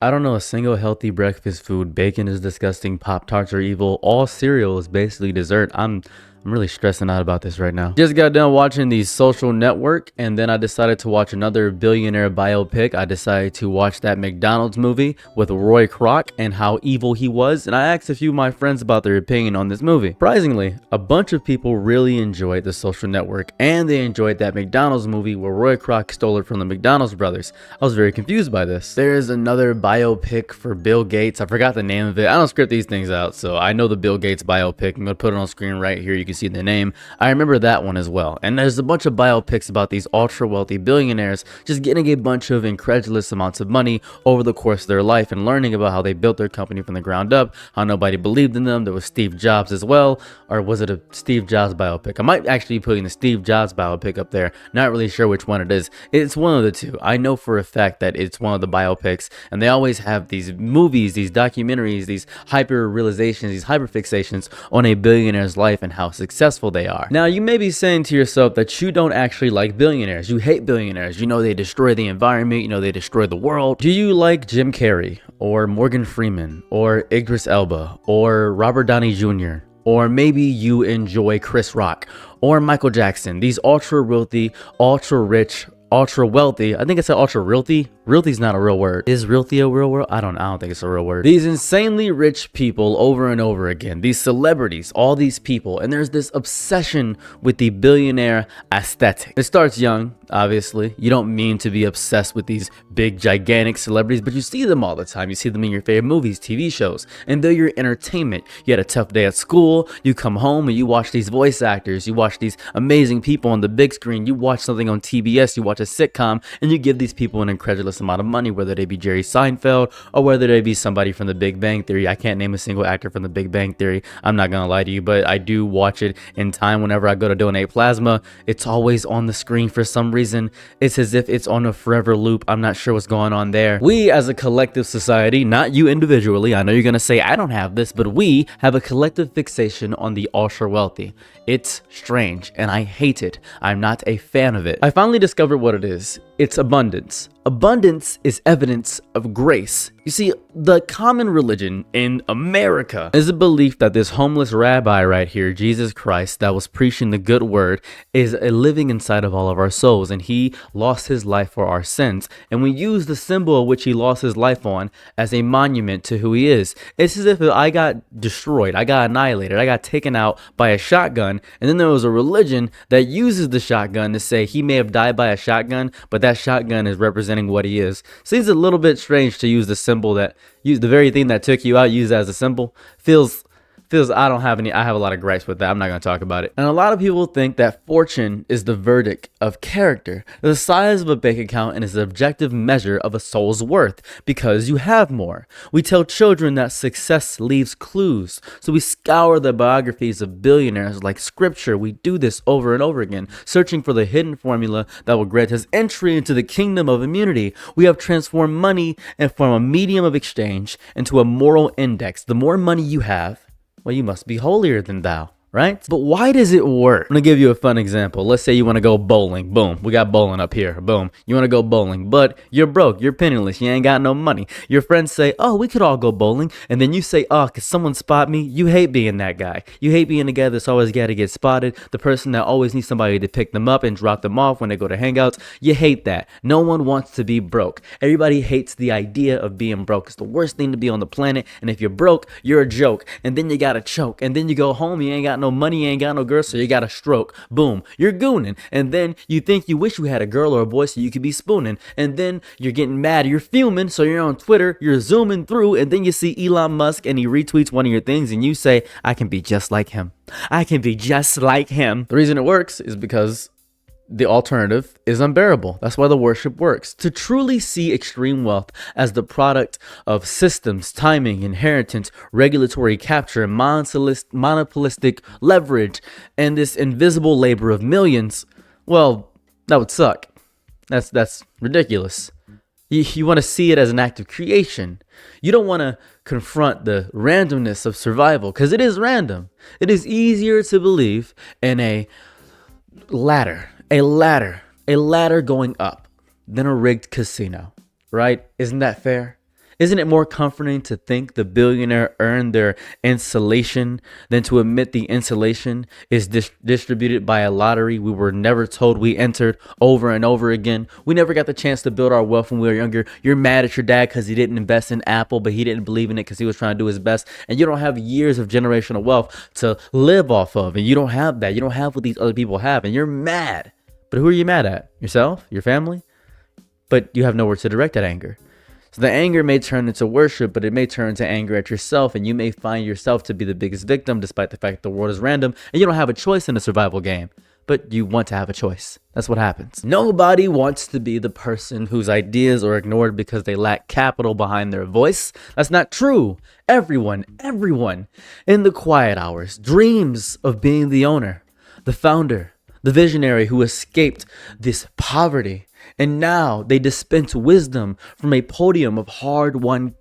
I don't know a single healthy breakfast food. Bacon is disgusting. Pop-Tarts are evil. All cereal is basically dessert. I'm really stressing out about this right now. Just got done watching The Social Network, and then I decided to watch another billionaire biopic. I decided to watch that McDonald's movie with Roy Kroc and how evil he was, and I asked a few of my friends about their opinion on this movie. Surprisingly, a bunch of people really enjoyed The Social Network, and they enjoyed that McDonald's movie where Roy Kroc stole it from the McDonald's brothers. I was very confused by this. There is another biopic for Bill Gates. I forgot the name of it. I don't script these things out, so I know the Bill Gates biopic. I'm gonna put it on screen right here. You can see the name. I remember that one as well. And there's a bunch of biopics about these ultra wealthy billionaires just getting a bunch of incredulous amounts of money over the course of their life and learning about how they built their company from the ground up, how nobody believed in them. There was Steve Jobs as well, or was it a Steve Jobs biopic? I might actually be putting the Steve Jobs biopic up there. Not really sure which one it is. It's one of the two. I know for a fact that it's one of the biopics, and they always have these movies, these documentaries, these hyper realizations, these hyper fixations on a billionaire's life and how successful they are. Now, you may be saying to yourself that you don't actually like billionaires. You hate billionaires. You know they destroy the environment. You know they destroy the world. Do you like Jim Carrey or Morgan Freeman or Idris Elba or Robert Downey Jr.? Or maybe you enjoy Chris Rock or Michael Jackson, these ultra wealthy, ultra rich, ultra wealthy. I think it's ultra realty. Realty's not a real word. Is realty a real word? I don't think it's a real word. These insanely rich people over and over again. These celebrities, all these people. And there's this obsession with the billionaire aesthetic. It starts young, obviously. You don't mean to be obsessed with these big, gigantic celebrities, but you see them all the time. You see them in your favorite movies, TV shows, and they're your entertainment. You had a tough day at school. You come home and you watch these voice actors. You watch these amazing people on the big screen. You watch something on TBS. You watch a sitcom, and you give these people an incredulous amount of money, whether they be Jerry Seinfeld or whether they be somebody from the Big Bang Theory. I can't name a single actor from the Big Bang Theory. I'm not gonna lie to you, but I do watch it in time whenever I go to donate plasma. It's always on the screen for some reason. It's as if it's on a forever loop. I'm not sure what's going on there. We as a collective society, not you individually, I know you're gonna say I don't have this, but we have a collective fixation on the ultra wealthy. It's strange and I hate it. I'm not a fan of it. I finally discovered what it is. It's abundance. Abundance is evidence of grace. You see, the common religion in America is a belief that this homeless rabbi right here, Jesus Christ, that was preaching the good word, is living inside of all of our souls, and he lost his life for our sins. And we use the symbol of which he lost his life on as a monument to who he is. It's as if I got destroyed, I got annihilated, I got taken out by a shotgun, and then there was a religion that uses the shotgun to say he may have died by a shotgun, but that shotgun is representing what he is. Seems a little bit strange to use the symbol that use the very thing that took you out, use as a symbol. Feels I have a lot of gripes with that. I'm not going to talk about it. And a lot of people think that fortune is the verdict of character. The size of a bank account is the objective measure of a soul's worth because you have more. We tell children that success leaves clues. So we scour the biographies of billionaires like scripture. We do this over and over again, searching for the hidden formula that will grant us entry into the kingdom of immunity. We have transformed money and from a medium of exchange into a moral index. The more money you have, well, you must be holier than thou, right? But why does it work? I'm gonna give you a fun example. Let's say you want to go bowling. Boom, we got bowling up here. Boom, you want to go bowling, but you're broke, you're penniless, you ain't got no money. Your friends say, oh, we could all go bowling, and then you say, oh, could someone spot me? You hate being that guy. You hate being the guy that's always got to get spotted, the person that always needs somebody to pick them up and drop them off when they go to hangouts. You hate that. No one wants to be broke. Everybody hates the idea of being broke. It's the worst thing to be on the planet, and if you're broke, you're a joke, and then you gotta choke, and then you go home, you ain't got no money, you ain't got no girl, so you got a stroke. Boom, you're gooning, and then you think you wish you had a girl or a boy so you could be spooning, and then you're getting mad, you're fuming, so you're on Twitter, you're zooming through, and then you see Elon Musk and he retweets one of your things and you say, I can be just like him. I can be just like him. The reason it works is because the alternative is unbearable. That's why the worship works. To truly see extreme wealth as the product of systems, timing, inheritance, regulatory capture, monopolistic leverage, and this invisible labor of millions, well, that would suck. That's ridiculous. You want to see it as an act of creation. You don't want to confront the randomness of survival because it is random. It is easier to believe in a ladder going up than a rigged casino, right? Isn't that fair? Isn't it more comforting to think the billionaire earned their insulation than to admit the insulation is distributed by a lottery we were never told we entered over and over again? We never got the chance to build our wealth when we were younger. You're mad at your dad because he didn't invest in Apple, but he didn't believe in it because he was trying to do his best. And you don't have years of generational wealth to live off of. And you don't have that. You don't have what these other people have. And you're mad. But who are you mad at? Yourself? Your family? But you have nowhere to direct that anger. So the anger may turn into worship, but it may turn into anger at yourself, and you may find yourself to be the biggest victim despite the fact the world is random and you don't have a choice in a survival game. But you want to have a choice. That's what happens. Nobody wants to be the person whose ideas are ignored because they lack capital behind their voice. That's not true. Everyone in the quiet hours dreams of being the owner, the founder, the visionary who escaped this poverty. And now they dispense wisdom from a podium of hard-won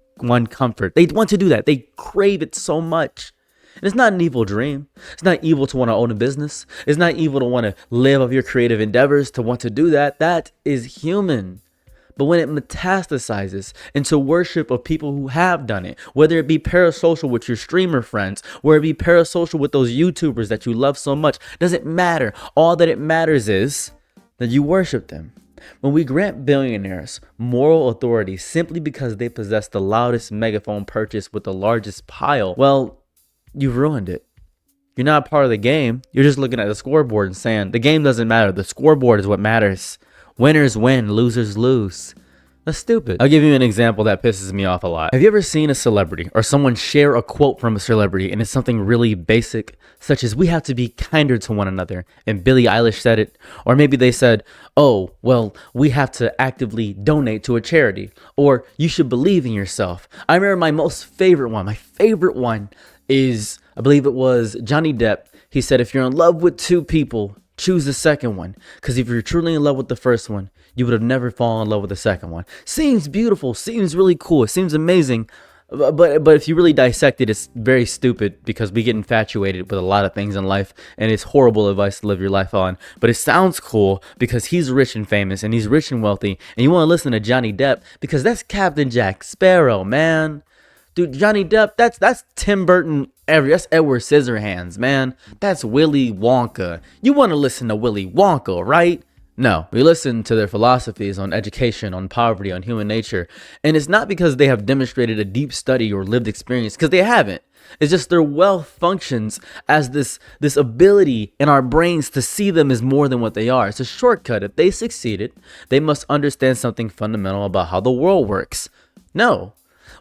comfort. They want to do that. They crave it so much. And it's not an evil dream. It's not evil to want to own a business. It's not evil to want to live of your creative endeavors, to want to do that. That is human. But when it metastasizes into worship of people who have done it, whether it be parasocial with your streamer friends, or it be parasocial with those YouTubers that you love so much, doesn't matter. All that it matters is that you worship them. When we grant billionaires moral authority simply because they possess the loudest megaphone purchase with the largest pile, well, you've ruined it. You're not part of the game. You're just looking at the scoreboard and saying, the game doesn't matter. The scoreboard is what matters. Winners win, losers lose. That's stupid. I'll give you an example that pisses me off a lot. Have you ever seen a celebrity or someone share a quote from a celebrity and it's something really basic, such as we have to be kinder to one another, and Billie Eilish said it? Or maybe they said, oh, well, we have to actively donate to a charity, or you should believe in yourself. I remember my favorite one is, I believe it was Johnny Depp. He said, if you're in love with two people, choose the second one, because if you're truly in love with the first one, you would have never fallen in love with the second one. Seems beautiful, seems really cool, it seems amazing, but if you really dissect it, it's very stupid, because we get infatuated with a lot of things in life, and it's horrible advice to live your life on. But it sounds cool because he's rich and famous, and he's rich and wealthy, and you want to listen to Johnny Depp because that's Captain Jack Sparrow, man. Dude, Johnny Depp, that's Tim Burton. That's Edward Scissorhands, man. That's Willy Wonka. You want to listen to Willy Wonka, right? No, we listen to their philosophies on education, on poverty, on human nature. And it's not because they have demonstrated a deep study or lived experience, because they haven't. It's just their wealth functions as this ability in our brains to see them as more than what they are. It's a shortcut. If they succeeded, they must understand something fundamental about how the world works. No.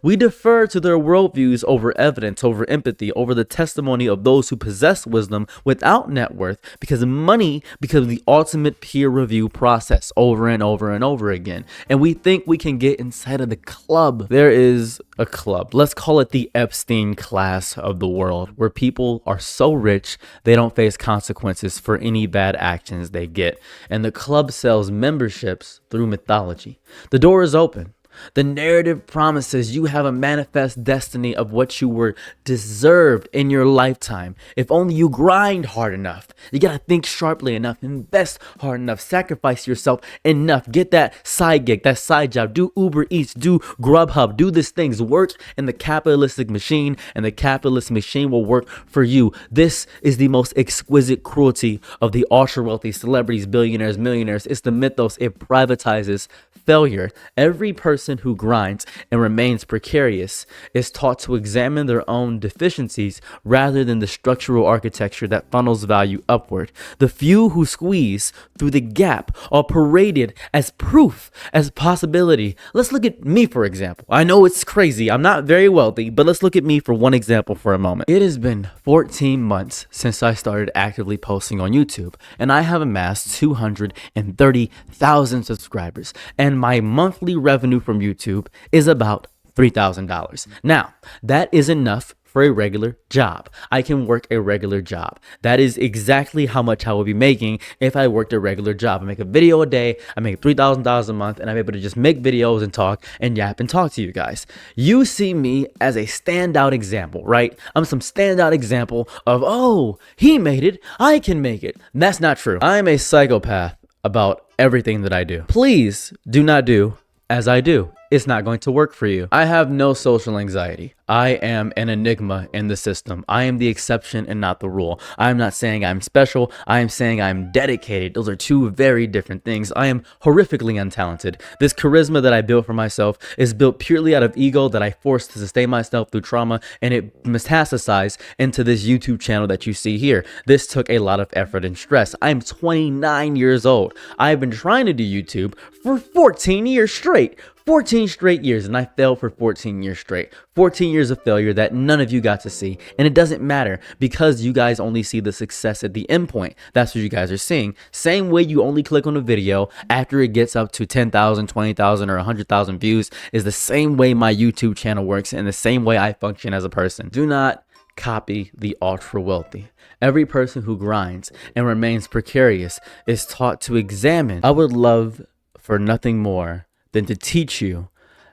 We defer to their worldviews over evidence, over empathy, over the testimony of those who possess wisdom without net worth, because money becomes the ultimate peer review process over and over and over again. And we think we can get inside of the club. There is a club. Let's call it the Epstein class of the world, where people are so rich they don't face consequences for any bad actions they get. And the club sells memberships through mythology. The door is open. The narrative promises you have a manifest destiny of what you were deserved in your lifetime. If only you grind hard enough. You gotta think sharply enough, invest hard enough, sacrifice yourself enough, get that side gig, that side job, do Uber Eats, do Grubhub, do these things, work in the capitalistic machine, and the capitalist machine will work for you. This is the most exquisite cruelty of the ultra wealthy celebrities, billionaires, millionaires. It's the mythos. It privatizes failure. Every person who grinds and remains precarious is taught to examine their own deficiencies rather than the structural architecture that funnels value upward. The few who squeeze through the gap are paraded as proof, as possibility. Let's look at me, for example. I know it's crazy. I'm not very wealthy, but let's look at me for one example for a moment. It has been 14 months since I started actively posting on YouTube, and I have amassed 230,000 subscribers, and my monthly revenue from YouTube is about $3,000. Now, that is enough for a regular job. I can work a regular job. That is exactly how much I would be making if I worked a regular job. I make a video a day, I make $3,000 a month, and I'm able to just make videos and talk and yap and talk to you guys. You see me as a standout example, right? I'm some standout example of, oh, he made it, I can make it. That's not true. I'm a psychopath about everything that I do. Please do not do as I do. it's not going to work for you. I have no social anxiety. I am an enigma in the system. I am the exception and not the rule. I am not saying I'm special. I am saying I'm dedicated. Those are two very different things. I am horrifically untalented. This charisma that I built for myself is built purely out of ego that I forced to sustain myself through trauma, and it metastasized into this YouTube channel that you see here. This took a lot of effort and stress. I'm 29 years old. I've been trying to do YouTube for 14 years straight. 14 straight years, and I failed for 14 years straight. 14 years of failure that none of you got to see. And it doesn't matter because you guys only see the success at the end point. That's what you guys are seeing. Same way you only click on a video after it gets up to 10,000, 20,000, or 100,000 views is the same way my YouTube channel works and the same way I function as a person. Do not copy the ultra wealthy. Every person who grinds and remains precarious is taught to examine. I would love for nothing more than to teach you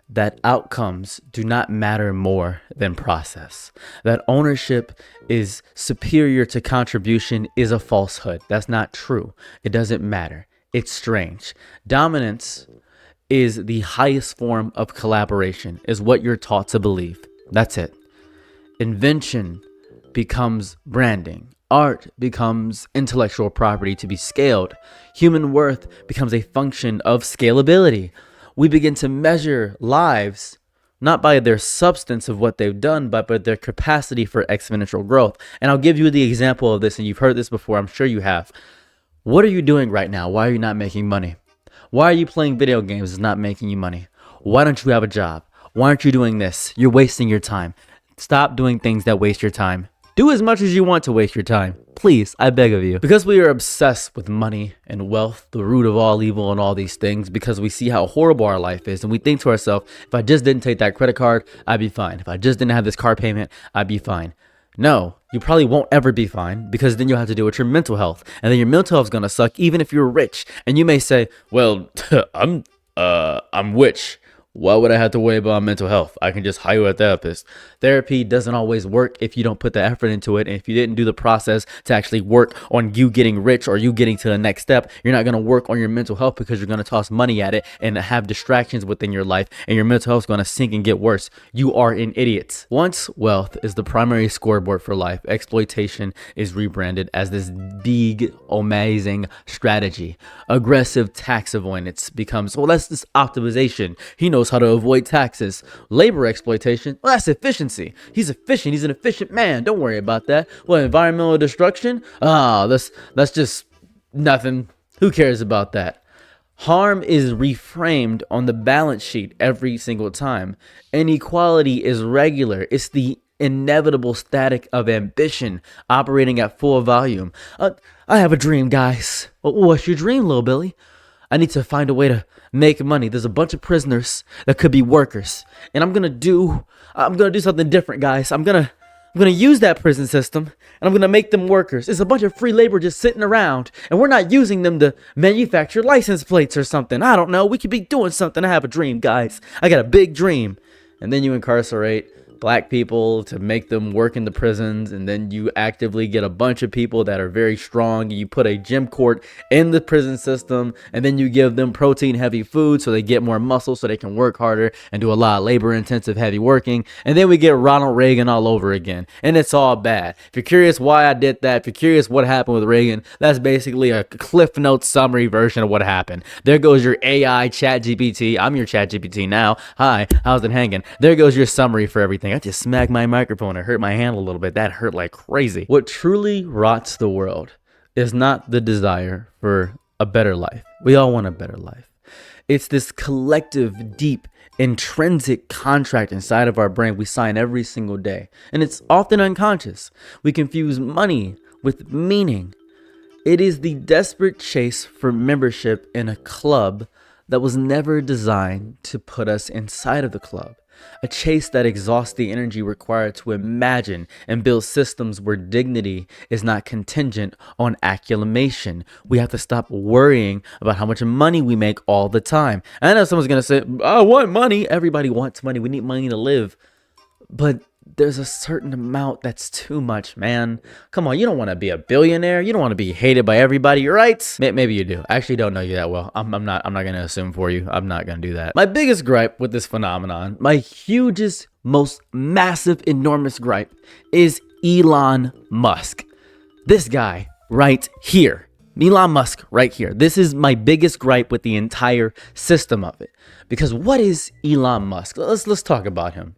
that outcomes do not matter more than process. That ownership is superior to contribution is a falsehood. That's not true. It doesn't matter. It's strange. Dominance is the highest form of collaboration, is what you're taught to believe. That's it. Invention becomes branding. Art becomes intellectual property to be scaled. Human worth becomes a function of scalability. We begin to measure lives not by their substance of what they've done, but by their capacity for exponential growth. And I'll give you the example of this, and you've heard this before. I'm sure you have. What are you doing right now? Why are you not making money? Why are you playing video games? It's not making you money. Why don't you have a job? Why aren't you doing this? You're wasting your time. Stop doing things that waste your time. Do as much as you want to waste your time. Please, I beg of you. Because we are obsessed with money and wealth, the root of all evil and all these things, because we see how horrible our life is, and we think to ourselves, if I just didn't take that credit card, I'd be fine. If I just didn't have this car payment, I'd be fine. No, you probably won't ever be fine, because then you'll have to deal with your mental health, and then your mental health is gonna suck even if you're rich. And you may say, well, I'm rich. Why would I have to worry about mental health? I can just hire a therapist. Therapy doesn't always work if you don't put the effort into it. And if you didn't do the process to actually work on you getting rich or you getting to the next step, you're not going to work on your mental health because you're going to toss money at it and have distractions within your life. And your mental health is going to sink and get worse. You are an idiot. Once wealth is the primary scoreboard for life, exploitation is rebranded as this big, amazing strategy. Aggressive tax avoidance becomes, well, that's this optimization. He knows how to avoid taxes. Labor exploitation, well, that's efficiency. He's efficient. He's an efficient man. Don't worry about that. Well, environmental destruction, that's just nothing. Who cares about that? Harm is reframed on the balance sheet every single time. Inequality is regular. It's the inevitable static of ambition operating at full volume. I have a dream, guys. What's your dream, little Billy? I need to find a way to make money. There's a bunch of prisoners that could be workers, and I'm gonna do something different, guys. I'm gonna use that prison system, and I'm gonna make them workers. It's a bunch of free labor just sitting around, and we're not using them to manufacture license plates or something. I don't know. We could be doing something. I have a dream, guys. I got a big dream. And then you incarcerate black people to make them work in the prisons, and then you actively get a bunch of people that are very strong. You put a gym court in the prison system, and then you give them protein heavy food so they get more muscle so they can work harder and do a lot of labor intensive heavy working. And then we get Ronald Reagan all over again, and it's all bad. If you're curious why I did that, if you're curious what happened with Reagan, that's basically a Cliff Notes summary version of what happened. There goes your AI ChatGPT. I'm your ChatGPT now. Hi, how's it hanging? There goes your summary for everything. I just smacked my microphone. I hurt my hand a little bit. That hurt like crazy. What truly rots the world is not the desire for a better life. We all want a better life. It's this collective, deep, intrinsic contract inside of our brain we sign every single day. And it's often unconscious. We confuse money with meaning. It is the desperate chase for membership in a club that was never designed to put us inside of the club. A chase that exhausts the energy required to imagine and build systems where dignity is not contingent on acclamation. We have to stop worrying about how much money we make all the time. I know someone's going to say, I want money. Everybody wants money. We need money to live. But there's a certain amount that's too much, man. Come on, you don't want to be a billionaire. You don't want to be hated by everybody, right? Maybe you do. I actually don't know you that well. I'm not gonna assume for you. I'm not gonna do that. My biggest gripe with this phenomenon, my hugest, most massive, enormous gripe, is Elon Musk. This guy right here. Elon Musk right here. This is my biggest gripe with the entire system of it. Because what is Elon Musk? Let's talk about him.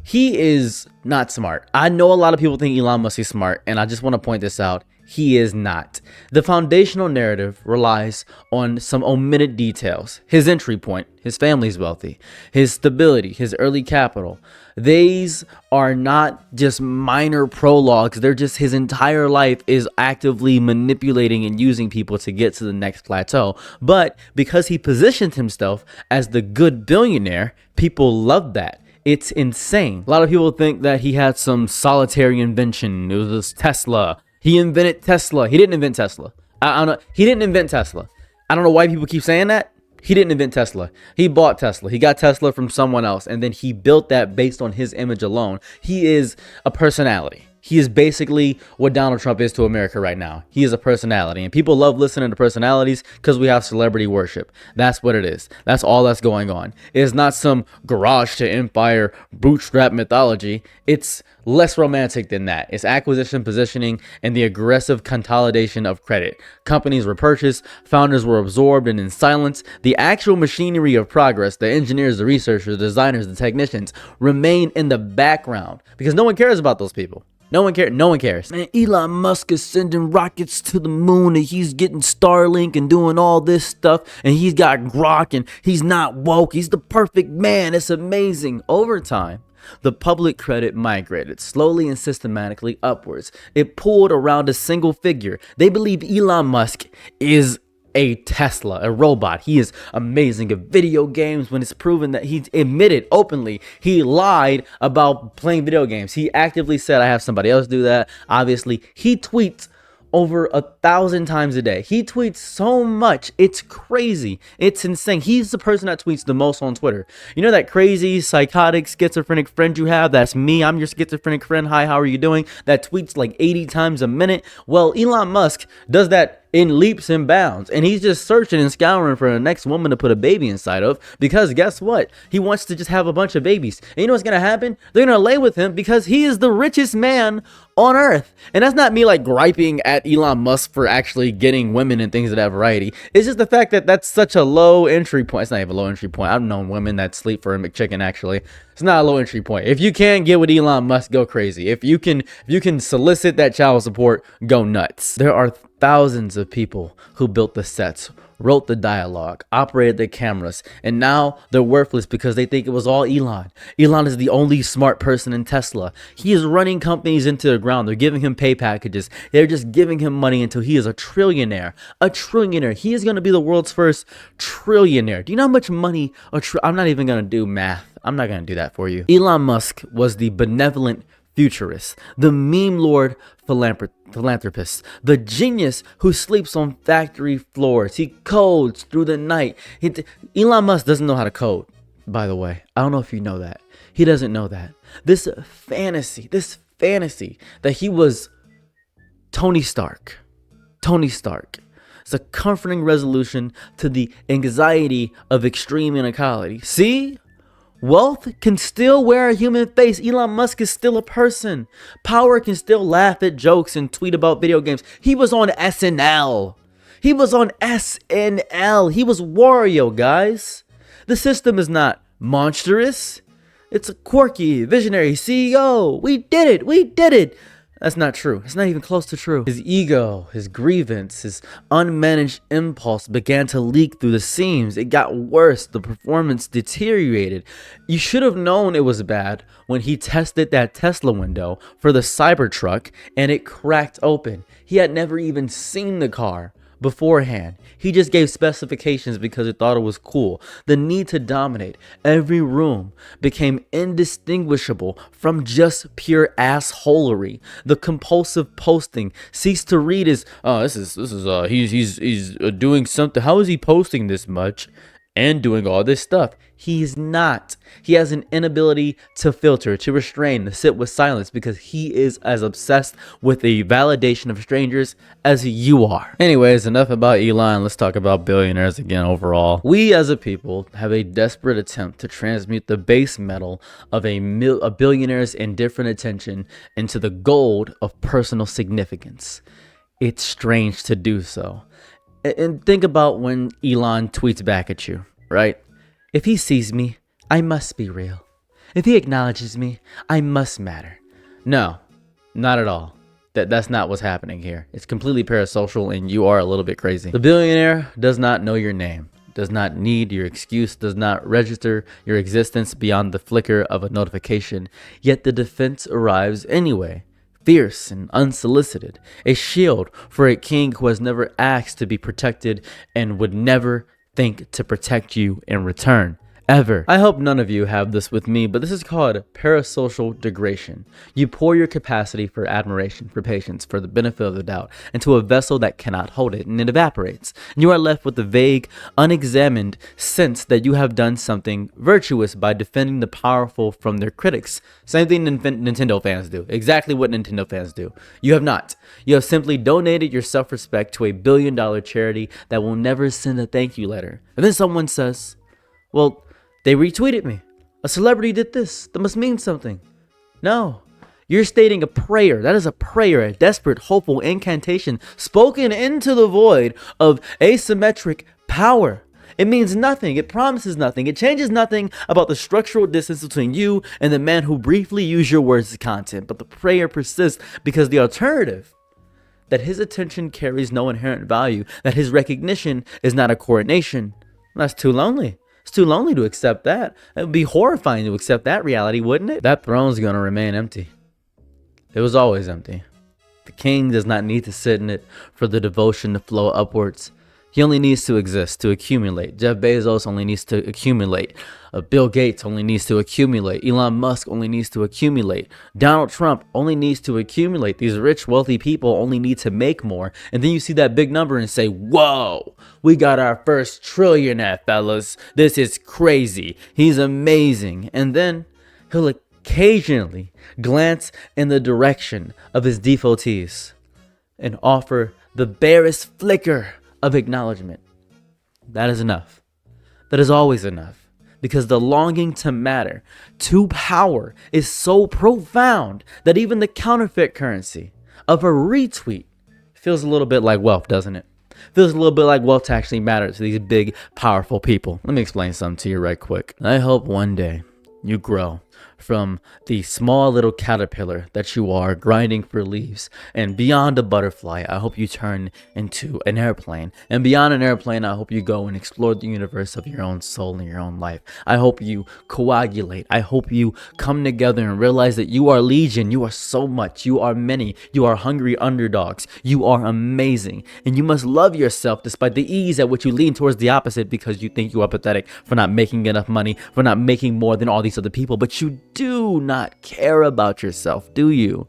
He is not smart. I know a lot of people think Elon Musk is smart, and I just want to point this out. He is not. The foundational narrative relies on some omitted details. His entry point, his family's wealthy, his stability, his early capital. These are not just minor prologues. They're just his entire life is actively manipulating and using people to get to the next plateau. But because he positioned himself as the good billionaire, people love that. It's insane. A lot of people think that he had some solitary invention. It was Tesla. He invented Tesla. He didn't invent Tesla. I don't know. He didn't invent Tesla. I don't know why people keep saying that. He didn't invent Tesla. He bought Tesla. He got Tesla from someone else, and then he built that based on his image alone. He is a personality. He is basically what Donald Trump is to America right now. He is a personality, and people love listening to personalities because we have celebrity worship. That's what it is. That's all that's going on. It's not some garage to empire bootstrap mythology. It's less romantic than that. It's acquisition, positioning, and the aggressive consolidation of credit. Companies were purchased, founders were absorbed, and in silence, the actual machinery of progress, the engineers, the researchers, the designers, the technicians, remain in the background because no one cares about those people. No one cares. No one cares. Man, Elon Musk is sending rockets to the moon, and he's getting Starlink and doing all this stuff, and he's got Grok, and he's not woke. He's the perfect man. It's amazing. Over time, the public credit migrated slowly and systematically upwards. It pulled around a single figure. They believe Elon Musk is a Tesla, a robot. He is amazing at video games when it's proven that he admitted openly he lied about playing video games. He actively said, I have somebody else do that. Obviously, he tweets over 1,000 times a day. He tweets so much. It's crazy. It's insane. He's the person that tweets the most on Twitter. You know that crazy, psychotic, schizophrenic friend you have? That's me. I'm your schizophrenic friend. Hi, how are you doing? That tweets like 80 times a minute. Well, Elon Musk does that in leaps and bounds, and he's just searching and scouring for the next woman to put a baby inside of, because guess what? He wants to just have a bunch of babies. And you know what's gonna happen? They're gonna lay with him because he is the richest man on earth. And that's not me like griping at Elon Musk for actually getting women and things of that variety. It's just the fact that that's such a low entry point. It's not even a low entry point. I've known women that sleep for a McChicken. Actually, it's not a low entry point. If you can get with Elon Musk, go crazy. If you can solicit that child support, go nuts. There are thousands of people who built the sets, wrote the dialogue, operated the cameras, and now they're worthless because they think it was all Elon. Elon is the only smart person in Tesla. He is running companies into the ground. They're giving him pay packages. They're just giving him money until he is a trillionaire. A trillionaire. He is going to be the world's first trillionaire. Do you know how much money I'm not even going to do math. I'm not going to do that for you. Elon Musk was the benevolent futurist, the meme lord philanthropist, the genius who sleeps on factory floors. He codes through the night. Elon Musk doesn't know how to code, by the way. I don't know if you know that. He doesn't know that. This fantasy that he was Tony Stark. It's a comforting resolution to the anxiety of extreme inequality. See? Wealth can still wear a human face. Elon Musk is still a person. Power can still laugh at jokes and tweet about video games. He was on SNL. He was Wario, guys. The system is not monstrous. It's a quirky, visionary CEO. We did it. That's not true. It's not even close to true. His ego, his grievance, his unmanaged impulse began to leak through the seams. It got worse. The performance deteriorated. You should have known it was bad when he tested that Tesla window for the Cybertruck and it cracked open. He had never even seen the car beforehand. He just gave specifications because he thought it was cool. The need to dominate every room became indistinguishable from just pure assholery. The compulsive posting ceased to read as he's doing something. How is he posting this much? and doing all this stuff. He's not. He has an inability to filter, to restrain, to sit with silence because he is as obsessed with the validation of strangers as you are. Anyways, enough about Elon. Let's talk about billionaires again overall. We as a people have a desperate attempt to transmute the base metal of a billionaire's indifferent attention into the gold of personal significance. It's strange to do so. And think about when Elon tweets back at you, right? If he sees me, I must be real. If he acknowledges me, I must matter. No, not at all. That's not what's happening here. It's completely parasocial and you are a little bit crazy. The billionaire does not know your name, does not need your excuse, does not register your existence beyond the flicker of a notification, yet the defense arrives anyway. Fierce and unsolicited, a shield for a king who has never asked to be protected and would never think to protect you in return. Ever. I hope none of you have this with me, but this is called parasocial degradation. You pour your capacity for admiration, for patience, for the benefit of the doubt, into a vessel that cannot hold it, and it evaporates. And you are left with the vague, unexamined sense that you have done something virtuous by defending the powerful from their critics. Same thing Nintendo fans do. Exactly what Nintendo fans do. You have not. You have simply donated your self-respect to a billion-dollar charity that will never send a thank you letter. And then someone says, well, they retweeted me. A celebrity did this. That must mean something. No. You're stating a prayer. That is a prayer, a desperate, hopeful incantation spoken into the void of asymmetric power. It means nothing. It promises nothing. It changes nothing about the structural distance between you and the man who briefly used your words as content. But the prayer persists because the alternative, that his attention carries no inherent value, that his recognition is not a coronation, that's too lonely. It's too lonely to accept that. It would be horrifying to accept that reality, wouldn't it? That throne's going to remain empty. It was always empty. The king does not need to sit in it for the devotion to flow upwards. He only needs to exist, to accumulate. Jeff Bezos only needs to accumulate. Bill Gates only needs to accumulate. Elon Musk only needs to accumulate. Donald Trump only needs to accumulate. These rich, wealthy people only need to make more. And then you see that big number and say, whoa, we got our first trillionaire, fellas. This is crazy. He's amazing. And then he'll occasionally glance in the direction of his devotees and offer the barest flicker of acknowledgement. That is enough. That is always enough. Because the longing to matter, to power, is so profound that even the counterfeit currency of a retweet feels a little bit like wealth, doesn't it? Feels a little bit like wealth to actually matter to these big, powerful people. Let me explain something to you right quick. I hope one day you grow from the small little caterpillar that you are, grinding for leaves, and beyond a butterfly, I hope you turn into an airplane, and beyond an airplane, I hope you go and explore the universe of your own soul and your own life. I hope you coagulate. I hope you come together and realize that you are legion. You are so much. You are many. You are hungry underdogs. You are amazing, and you must love yourself despite the ease at which you lean towards the opposite because you think you are pathetic for not making enough money, for not making more than all these other people. But you do not care about yourself, do you?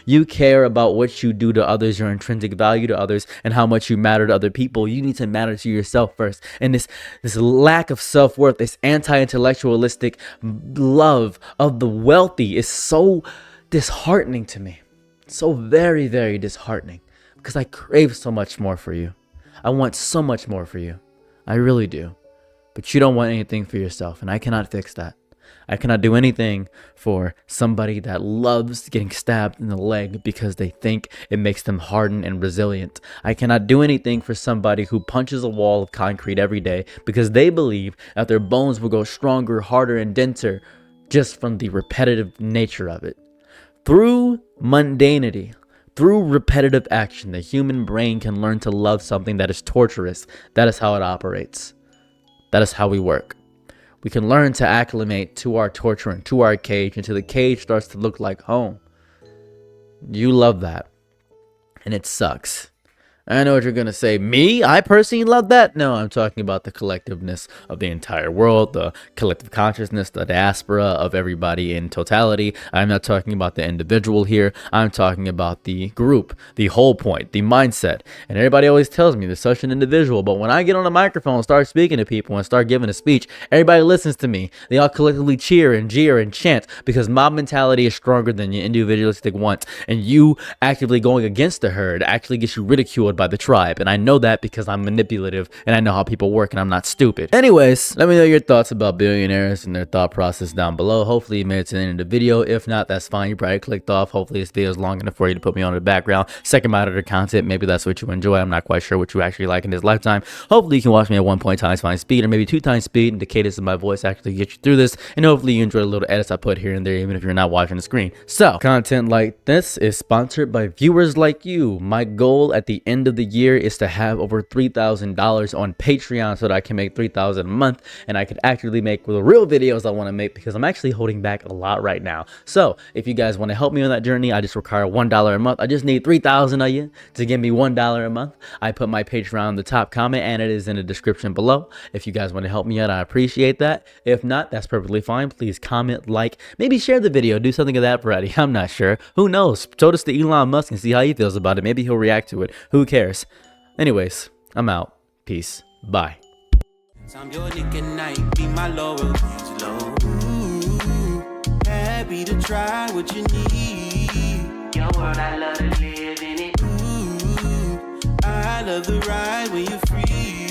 You care about what you do to others, your intrinsic value to others, and how much you matter to other people. You need to matter to yourself first. And this lack of self-worth, this anti-intellectualistic love of the wealthy is so disheartening to me. So very, very disheartening. Because I crave so much more for you. I want so much more for you. I really do. But you don't want anything for yourself, and I cannot fix that. I cannot do anything for somebody that loves getting stabbed in the leg because they think it makes them hardened and resilient. I cannot do anything for somebody who punches a wall of concrete every day because they believe that their bones will go stronger, harder, and denser just from the repetitive nature of it. Through mundanity, through repetitive action, the human brain can learn to love something that is torturous. That is how it operates. That is how we work. We can learn to acclimate to our torture and to our cage until the cage starts to look like home. You love that. And it sucks. I know what you're going to say. Me? I personally love that? No, I'm talking about the collectiveness of the entire world, the collective consciousness, the diaspora of everybody in totality. I'm not talking about the individual here. I'm talking about the group, the whole point, the mindset. And everybody always tells me they're such an individual, but when I get on a microphone and start speaking to people and start giving a speech, everybody listens to me. They all collectively cheer and jeer and chant because mob mentality is stronger than your individualistic wants. And you actively going against the herd actually gets you ridiculed by the tribe, and I know that because I'm manipulative and I know how people work and I'm not stupid. Anyways, let me know your thoughts about billionaires and their thought process down below. Hopefully you made it to the end of the video. If not, that's fine. You probably clicked off. Hopefully this video is long enough for you to put me on in the background. Second monitor content. Maybe that's what you enjoy. I'm not quite sure what you actually like in this lifetime. Hopefully you can watch me at 1.0 times speed or maybe 2 times speed, and the cadence of my voice actually get you through this. And hopefully you enjoy the little edits I put here and there, even if you're not watching the screen. So content like this is sponsored by viewers like you. My goal at the end of the year is to have over $3,000 on Patreon so that I can make $3,000 a month and I can actually make the real videos I want to make, because I'm actually holding back a lot right now. So if you guys want to help me on that journey, I just require $1 a month. I just need 3,000 of you to give me $1 a month. I put my Patreon in the top comment and it is in the description below. If you guys want to help me out, I appreciate that. If not, that's perfectly fine. Please comment, like, maybe share the video, do something of that variety. I'm not sure. Who knows? Show this to Elon Musk and see how he feels about it. Maybe he'll react to it. Who cares? Anyways, I'm out. Peace. Bye. I'm your Nick and night, be my Laurel. Happy to try what you need. Your world, I love to live in it. I love the ride when you're free.